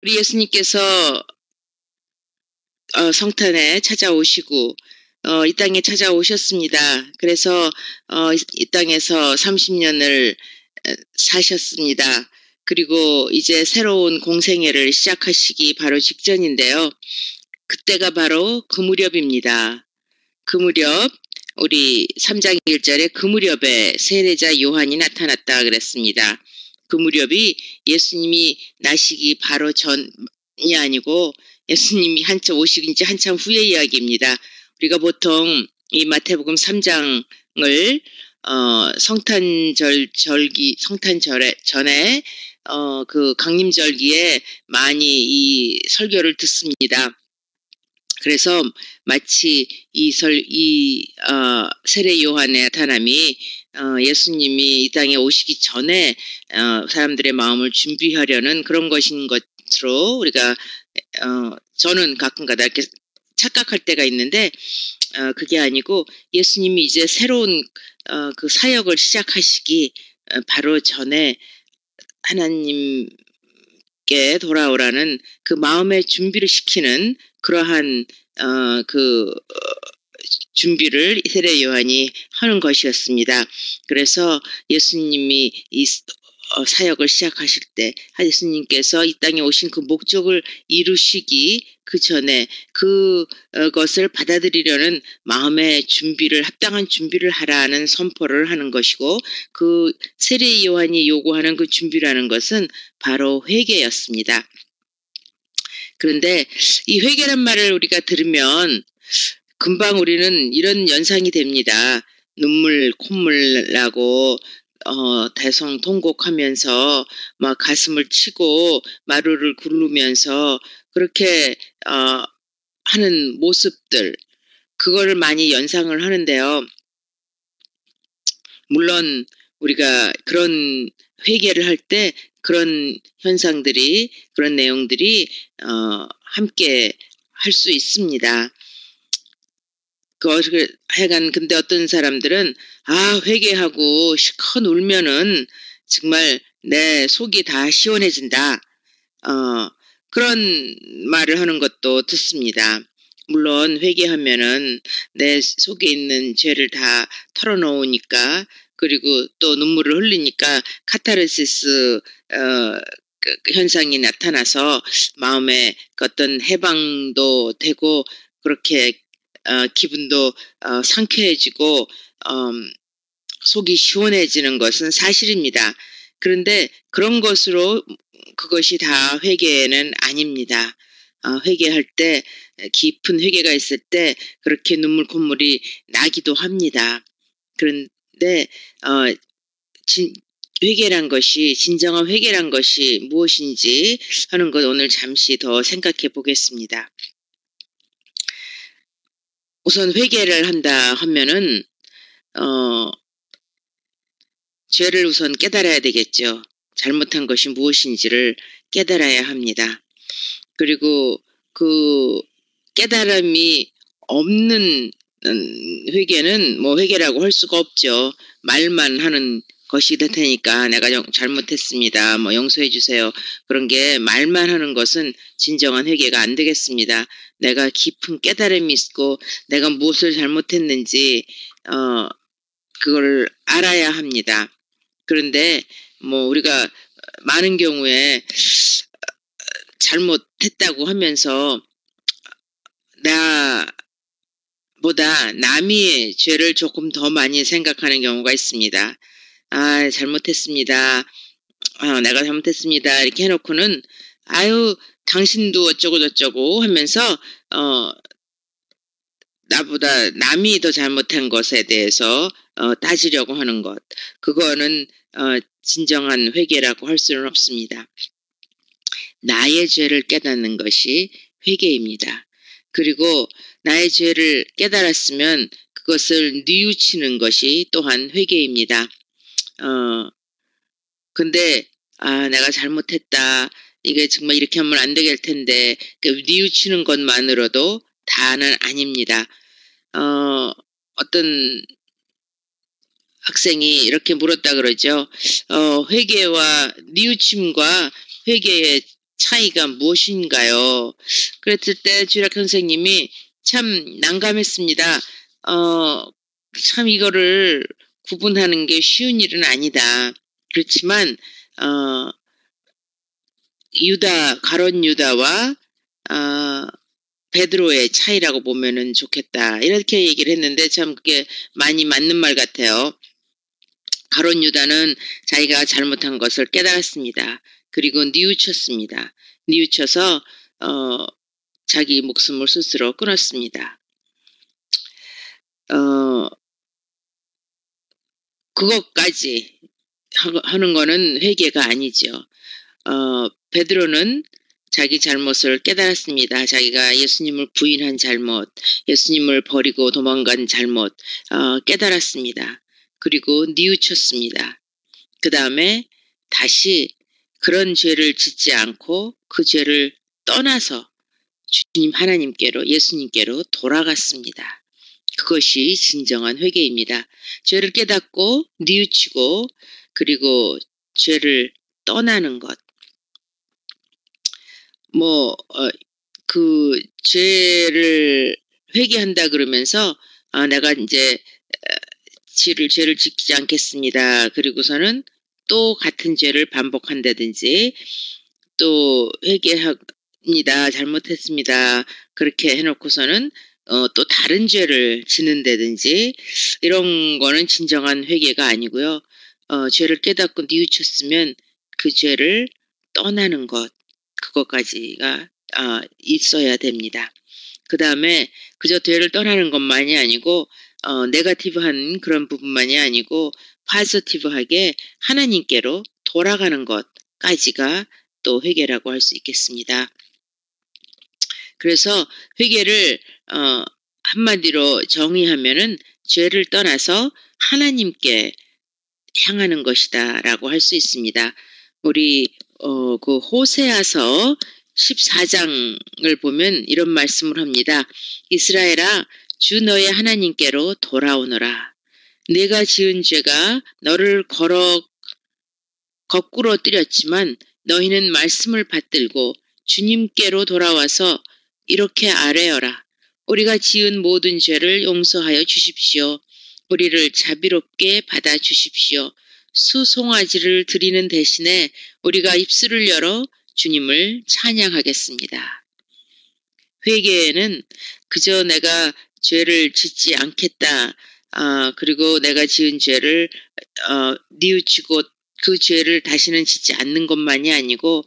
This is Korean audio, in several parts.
우리 예수님께서 성탄에 찾아오시고 이 땅에 찾아오셨습니다. 그래서 이 땅에서 30년을 사셨습니다. 그리고 이제 새로운 공생애를 시작하시기 바로 직전인데요. 그때가 바로 그 무렵입니다. 그 무렵, 우리 3장 1절에 그 무렵에 세례자 요한이 나타났다 그랬습니다. 그 무렵이 예수님이 나시기 바로 전이 아니고 예수님이 한참 오시기 이제 한참 후의 이야기입니다. 우리가 보통 이 마태복음 3장을 성탄절에 전에 그 강림절기에 많이 이 설교를 듣습니다. 그래서 마치 세례 요한의 나타남이 예수님이 이 땅에 오시기 전에 사람들의 마음을 준비하려는 그런 것인 것으로 우리가 저는 가끔가다 이렇게 착각할 때가 있는데 그게 아니고 예수님이 이제 새로운 그 사역을 시작하시기 바로 전에 하나님께 돌아오라는 그 마음의 준비를 시키는 그러한 준비를 세례 요한이 하는 것이었습니다. 그래서 예수님이 이 사역을 시작하실 때 예수님께서 이 땅에 오신 그 목적을 이루시기 그 전에 그것을 받아들이려는 마음의 준비를 합당한 준비를 하라는 선포를 하는 것이고 그 세례 요한이 요구하는 그 준비라는 것은 바로 회개였습니다. 그런데 이 회개란 말을 우리가 들으면 금방 우리는 이런 연상이 됩니다. 눈물 콧물 나고 대성통곡하면서 막 가슴을 치고 마루를 굴르면서 그렇게 하는 모습들, 그거를 많이 연상을 하는데요. 물론 우리가 그런 회개를 할 때 그런 현상들이, 그런 내용들이 함께 할 수 있습니다. 하여간 근데 어떤 사람들은 회개하고 시컷 울면은 정말 내 속이 다 시원해진다. 그런 말을 하는 것도 듣습니다. 물론 회개하면은 내 속에 있는 죄를 다 털어놓으니까, 그리고 또 눈물을 흘리니까 카타르시스 그 현상이 나타나서 마음에 어떤 해방도 되고 그렇게 기분도 상쾌해지고 속이 시원해지는 것은 사실입니다. 그런데 그런 것으로 그것이 다 회개는 아닙니다. 회개할 때, 깊은 회개가 있을 때 그렇게 눈물 콧물이 나기도 합니다. 그런데 회개란 것이, 진정한 회개란 것이 무엇인지 하는 것 오늘 잠시 더 생각해 보겠습니다. 우선 회개를 한다 하면은 죄를 우선 깨달아야 되겠죠. 잘못한 것이 무엇인지를 깨달아야 합니다. 그리고 그 깨달음이 없는 회개는 뭐 회개라고 할 수가 없죠. 말만 하는 것이 될 테니까 내가 잘못했습니다. 뭐 용서해 주세요. 그런 게 말만 하는 것은 진정한 회개가 안 되겠습니다. 내가 깊은 깨달음이 있고 내가 무엇을 잘못했는지 그걸 알아야 합니다. 그런데 뭐 우리가 많은 경우에 잘못했다고 하면서 나보다 남의 죄를 조금 더 많이 생각하는 경우가 있습니다. 잘못했습니다. 내가 잘못했습니다. 이렇게 해놓고는 당신도 어쩌고 저쩌고 하면서 나보다 남이 더 잘못한 것에 대해서 따지려고 하는 것, 그거는 진정한 회개라고 할 수는 없습니다. 나의 죄를 깨닫는 것이 회개입니다. 그리고 나의 죄를 깨달았으면 그것을 뉘우치는 것이 또한 회개입니다. 근데 내가 잘못했다. 이게 정말 이렇게 하면 안 되겠을 텐데 뉘우치는 것만으로도 다는 아닙니다. 어떤 학생이 이렇게 물었다 그러죠. 회개와 뉘우침과 회개의 차이가 무엇인가요? 그랬을 때 주일학 선생님이 참 난감했습니다. 참 이거를 구분하는 게 쉬운 일은 아니다. 그렇지만 가룟 유다와 베드로의 차이라고 보면은 좋겠다. 이렇게 얘기를 했는데 참 그게 많이 맞는 말 같아요. 가룟 유다는 자기가 잘못한 것을 깨달았습니다. 그리고 뉘우쳤습니다. 뉘우쳐서 자기 목숨을 스스로 끊었습니다. 그것까지 하는 거는 회개가 아니죠. 베드로는 자기 잘못을 깨달았습니다. 자기가 예수님을 부인한 잘못, 예수님을 버리고 도망간 잘못 깨달았습니다. 그리고 뉘우쳤습니다. 그 다음에 다시 그런 죄를 짓지 않고 그 죄를 떠나서 주님 하나님께로 예수님께로 돌아갔습니다. 그것이 진정한 회개입니다. 죄를 깨닫고 뉘우치고 그리고 죄를 떠나는 것. 그 죄를 회개한다 그러면서 내가 이제 죄를 지키지 않겠습니다. 그리고서는 또 같은 죄를 반복한다든지 또 회개합니다. 잘못했습니다. 그렇게 해놓고서는 또 다른 죄를 짓는다든지 이런 거는 진정한 회개가 아니고요. 죄를 깨닫고 뉘우쳤으면 그 죄를 떠나는 것, 그것까지가 있어야 됩니다. 그 다음에 그저 죄를 떠나는 것만이 아니고 네거티브한 그런 부분만이 아니고 파지티브하게 하나님께로 돌아가는 것까지가 또 회개라고 할 수 있겠습니다. 그래서 회개를 한마디로 정의하면은 죄를 떠나서 하나님께 향하는 것이다 라고 할 수 있습니다. 우리 그 호세아서 14장을 보면 이런 말씀을 합니다. 이스라엘아, 주 너의 하나님께로 돌아오너라. 내가 지은 죄가 너를 거꾸로 뜨렸지만 너희는 말씀을 받들고 주님께로 돌아와서 이렇게 아뢰어라. 우리가 지은 모든 죄를 용서하여 주십시오. 우리를 자비롭게 받아주십시오. 수송아지를 드리는 대신에 우리가 입술을 열어 주님을 찬양하겠습니다. 회개는 그저 내가 죄를 짓지 않겠다. 그리고 내가 지은 죄를 뉘우치고 그 죄를 다시는 짓지 않는 것만이 아니고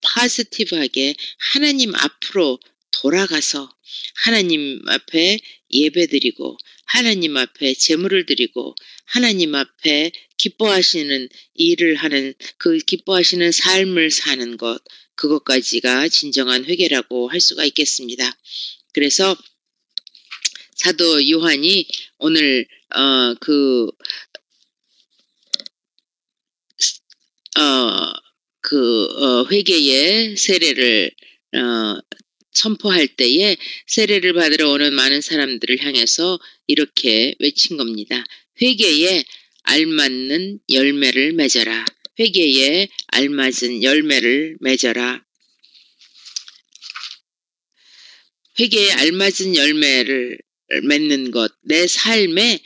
파지티브하게 하나님 앞으로 돌아가서 하나님 앞에 예배드리고 하나님 앞에 제물을 드리고 하나님 앞에 기뻐하시는 일을 하는 그 기뻐하시는 삶을 사는 것, 그것까지가 진정한 회개라고 할 수가 있겠습니다. 그래서 사도 요한이 오늘 회개의 세례를 선포할 때에 세례를 받으러 오는 많은 사람들을 향해서 이렇게 외친 겁니다. 회개에 알맞는 열매를 맺어라. 회개에 알맞은 열매를 맺어라. 회개에 알맞은 열매를 맺는 것, 내 삶에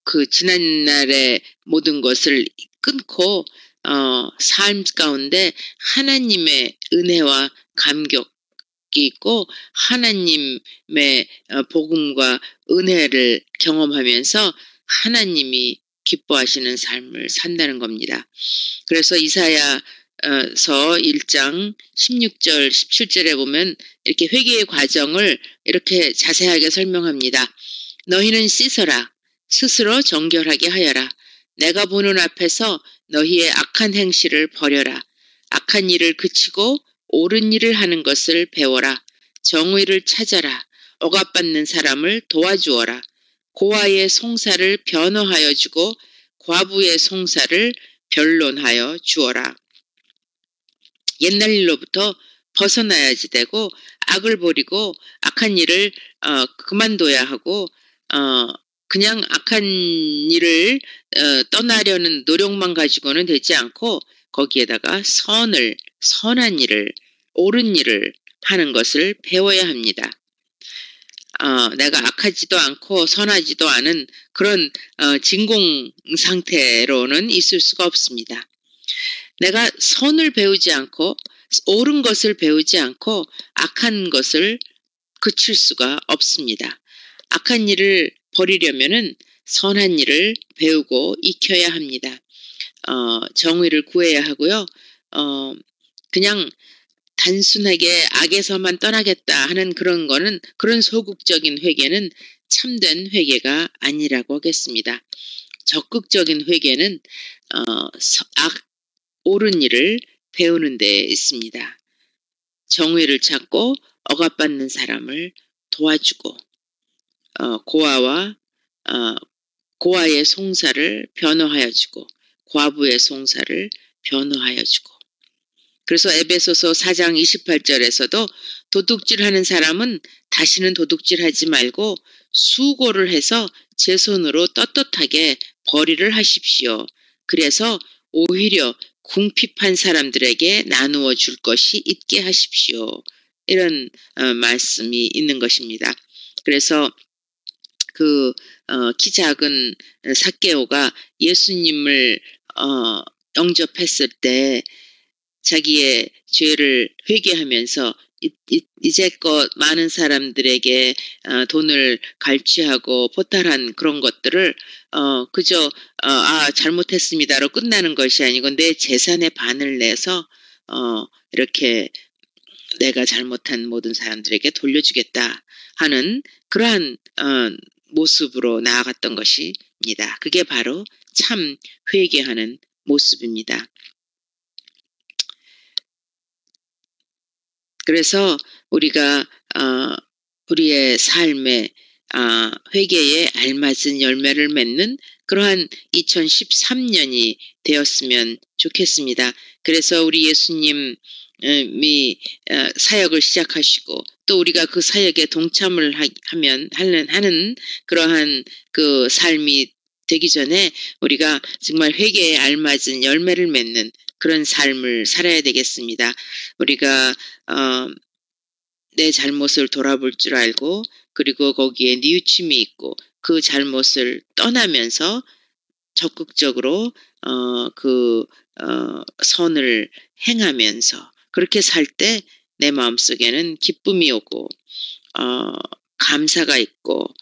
그 지난날의 모든 것을 끊고 삶 가운데 하나님의 은혜와 감격이 있고 하나님의 복음과 은혜를 경험하면서 하나님이 기뻐하시는 삶을 산다는 겁니다. 그래서 이사야서 1장 16절 17절에 보면 이렇게 회개의 과정을 이렇게 자세하게 설명합니다. 너희는 씻어라. 스스로 정결하게 하여라. 내가 보는 앞에서 너희의 악한 행실을 버려라. 악한 일을 그치고 옳은 일을 하는 것을 배워라. 정의를 찾아라. 억압받는 사람을 도와주어라. 고아의 송사를 변호하여 주고 과부의 송사를 변론하여 주어라. 옛날 일로부터 벗어나야지 되고 악을 버리고 악한 일을 그만둬야 하고 그냥 악한 일을 떠나려는 노력만 가지고는 되지 않고 거기에다가 선한 일을, 옳은 일을 하는 것을 배워야 합니다. 내가 악하지도 않고 선하지도 않은 그런 진공 상태로는 있을 수가 없습니다. 내가 선을 배우지 않고 옳은 것을 배우지 않고 악한 것을 그칠 수가 없습니다. 악한 일을 버리려면은 선한 일을 배우고 익혀야 합니다. 정의를 구해야 하고요. 그냥 단순하게 악에서만 떠나겠다 하는 그런 거는, 그런 소극적인 회개는 참된 회개가 아니라고 하겠습니다. 적극적인 회개는 옳은 일을 배우는 데 있습니다. 정의를 찾고 억압받는 사람을 도와주고 고아의 송사를 변호하여 주고 과부의 송사를 변호하여 주고. 그래서 에베소서 4장 28절에서도 도둑질하는 사람은 다시는 도둑질하지 말고 수고를 해서 제 손으로 떳떳하게 벌이를 하십시오. 그래서 오히려 궁핍한 사람들에게 나누어 줄 것이 있게 하십시오. 이런 말씀이 있는 것입니다. 그래서 키 작은 삭개오가 예수님을 영접했을 때 자기의 죄를 회개하면서 이제껏 많은 사람들에게 돈을 갈취하고 포탈한 그런 것들을 그저 잘못했습니다로 끝나는 것이 아니고 내 재산의 반을 내서 이렇게 내가 잘못한 모든 사람들에게 돌려주겠다 하는 그러한 모습으로 나아갔던 것입니다. 그게 바로 참 회개하는 모습입니다. 그래서 우리가 우리의 삶에 회개에 알맞은 열매를 맺는 그러한 2013년이 되었으면 좋겠습니다. 그래서 우리 예수님이 사역을 시작하시고 또 우리가 그 사역에 동참을 하는 그러한 그 삶이 되기 전에 우리가 정말 회개에 알맞은 열매를 맺는 그런 삶을 살아야 되겠습니다. 우리가 내 잘못을 돌아볼 줄 알고 그리고 거기에 뉘우침이 있고 그 잘못을 떠나면서 적극적으로 선을 행하면서 그렇게 살 때 내 마음속에는 기쁨이 오고 감사가 있고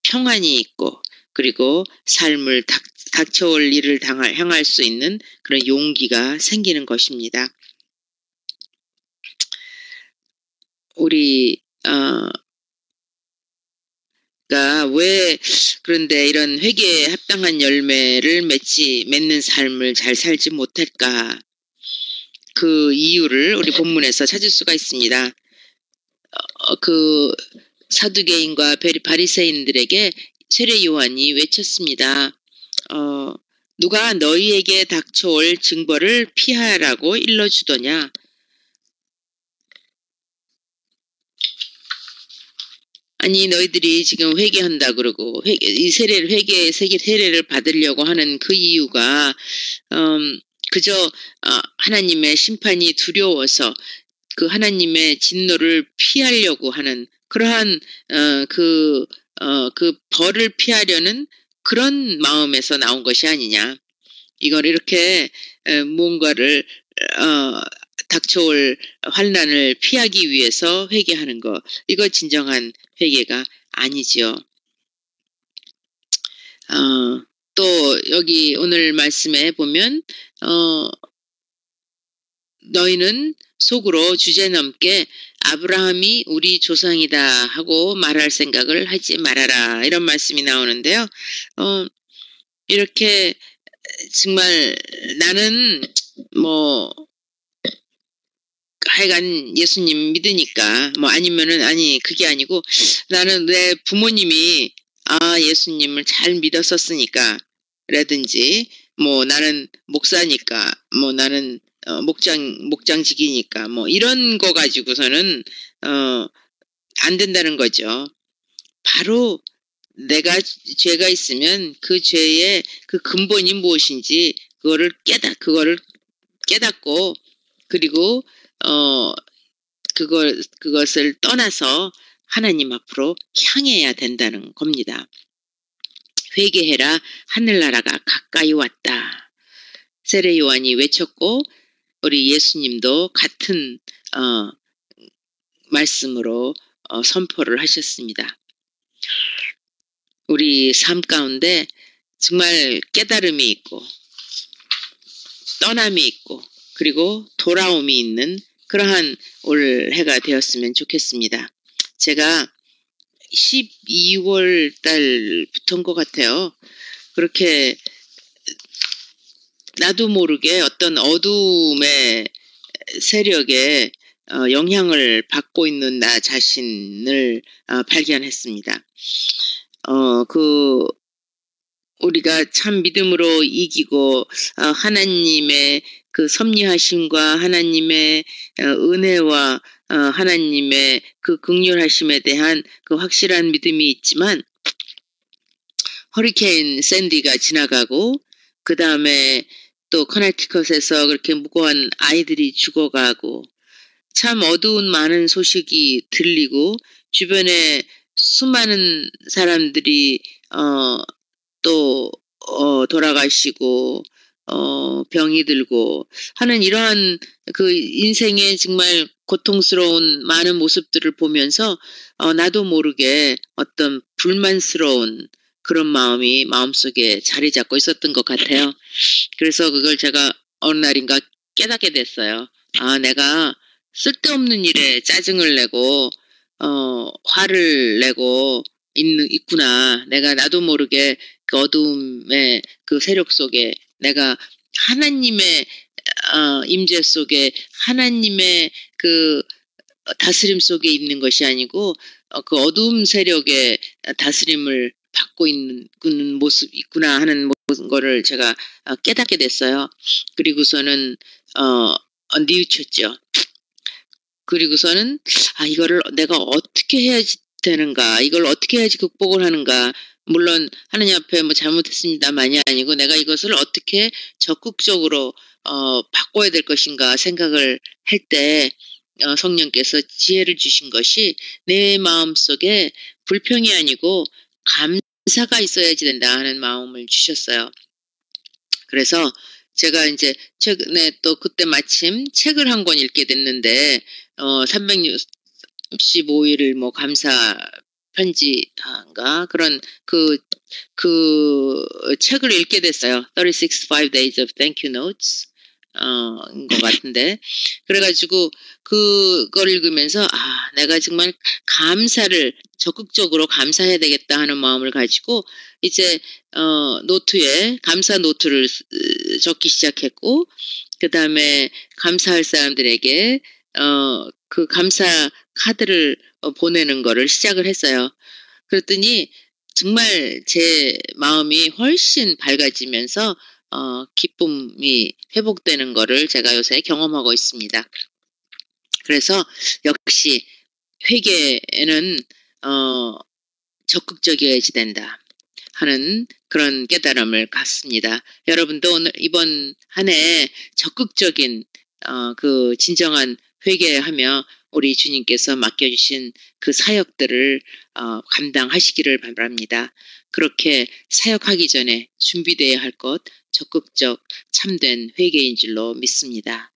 평안이 있고 그리고 삶을 닥쳐올 일을 향할 수 있는 그런 용기가 생기는 것입니다. 우리가 왜 그런데 이런 회개에 합당한 열매를 맺는 삶을 잘 살지 못할까? 그 이유를 우리 본문에서 찾을 수가 있습니다. 그 사두개인과 바리새인들에게 세례 요한이 외쳤습니다. 누가 너희에게 닥쳐올 징벌을 피하라고 일러주더냐? 아니 너희들이 지금 회개한다 그러고 이 세례를 받으려고 하는 그 이유가 그저 하나님의 심판이 두려워서 그 하나님의 진노를 피하려고 하는 그러한 그 벌을 피하려는 그런 마음에서 나온 것이 아니냐. 이걸 이렇게 무언가를 닥쳐올 환난을 피하기 위해서 회개하는 것, 이거 진정한 회개가 아니지요. 또 여기 오늘 말씀에 보면 너희는 속으로 주제넘게 아브라함이 우리 조상이다 하고 말할 생각을 하지 말아라 이런 말씀이 나오는데요. 이렇게 정말 나는 하여간 예수님 믿으니까 아니면은 아니 그게 아니고 나는 내 부모님이 예수님을 잘 믿었었으니까 라든지 나는 목사니까 나는 목장직이니까 이런 거 가지고서는 안 된다는 거죠. 바로 내가 죄가 있으면 그 죄의 그 근본이 무엇인지 그거를 깨닫고 그리고 그것을 떠나서 하나님 앞으로 향해야 된다는 겁니다. 회개해라, 하늘나라가 가까이 왔다. 세례 요한이 외쳤고 우리 예수님도 같은 말씀으로 선포를 하셨습니다. 우리 삶 가운데 정말 깨달음이 있고 떠남이 있고 그리고 돌아옴이 있는 그러한 올 해가 되었으면 좋겠습니다. 제가 12월 달부터인 것 같아요. 그렇게 나도 모르게 어떤 어두움의 세력에 영향을 받고 있는 나 자신을 발견했습니다. 우리가 참 믿음으로 이기고 하나님의 그 섭리하심과 하나님의 은혜와 하나님의 그 긍휼하심에 대한 그 확실한 믿음이 있지만 허리케인 샌디가 지나가고 그 다음에 또 커네티컷에서 그렇게 무고한 아이들이 죽어가고 참 어두운 많은 소식이 들리고 주변에 수많은 사람들이 또 돌아가시고 병이 들고 하는 이러한 그 인생의 정말 고통스러운 많은 모습들을 보면서 나도 모르게 어떤 불만스러운 그런 마음이 마음속에 자리 잡고 있었던 것 같아요. 그래서 그걸 제가 어느 날인가 깨닫게 됐어요. 내가 쓸데없는 일에 짜증을 내고 화를 내고 있구나. 내가 나도 모르게 그 어두움의 그 세력 속에 내가 하나님의 임재 속에 하나님의 그 다스림 속에 있는 것이 아니고 그 어두움 세력의 다스림을 받고 있는 모습 있구나 하는 거를 제가 깨닫게 됐어요. 그리고서는 뉘우쳤죠. 그리고서는 이거를 내가 어떻게 해야지 되는가, 이걸 어떻게 해야지 극복을 하는가. 물론 하나님 앞에 뭐 잘못했습니다만이 아니고 내가 이것을 어떻게 적극적으로 바꿔야 될 것인가 생각을 할 때 성령께서 지혜를 주신 것이 내 마음속에 불평이 아니고 감사가 있어야지 된다 하는 마음을 주셨어요. 그래서 제가 이제 최근에 또 그때 마침 책을 한 권 읽게 됐는데 365일을 뭐 감사 편지인가 그런 그 책을 읽게 됐어요. 36 Days of Thank You Notes 것 같은데 그래가지고 그걸 읽으면서 내가 정말 감사를 적극적으로 감사해야 되겠다 하는 마음을 가지고 이제 노트에 감사 노트를 적기 시작했고 그 다음에 감사할 사람들에게 그 감사 카드를 보내는 거를 시작을 했어요. 그랬더니 정말 제 마음이 훨씬 밝아지면서 기쁨이 회복되는 거를 제가 요새 경험하고 있습니다. 그래서 역시 회개는 적극적이어야지 된다 하는 그런 깨달음을 갖습니다. 여러분도 오늘 이번 한 해 적극적인 그 진정한 회개하며 우리 주님께서 맡겨주신 그 사역들을 감당하시기를 바랍니다. 그렇게 사역하기 전에 준비되어야 할 것 적극적 참된 회개인 줄로 믿습니다.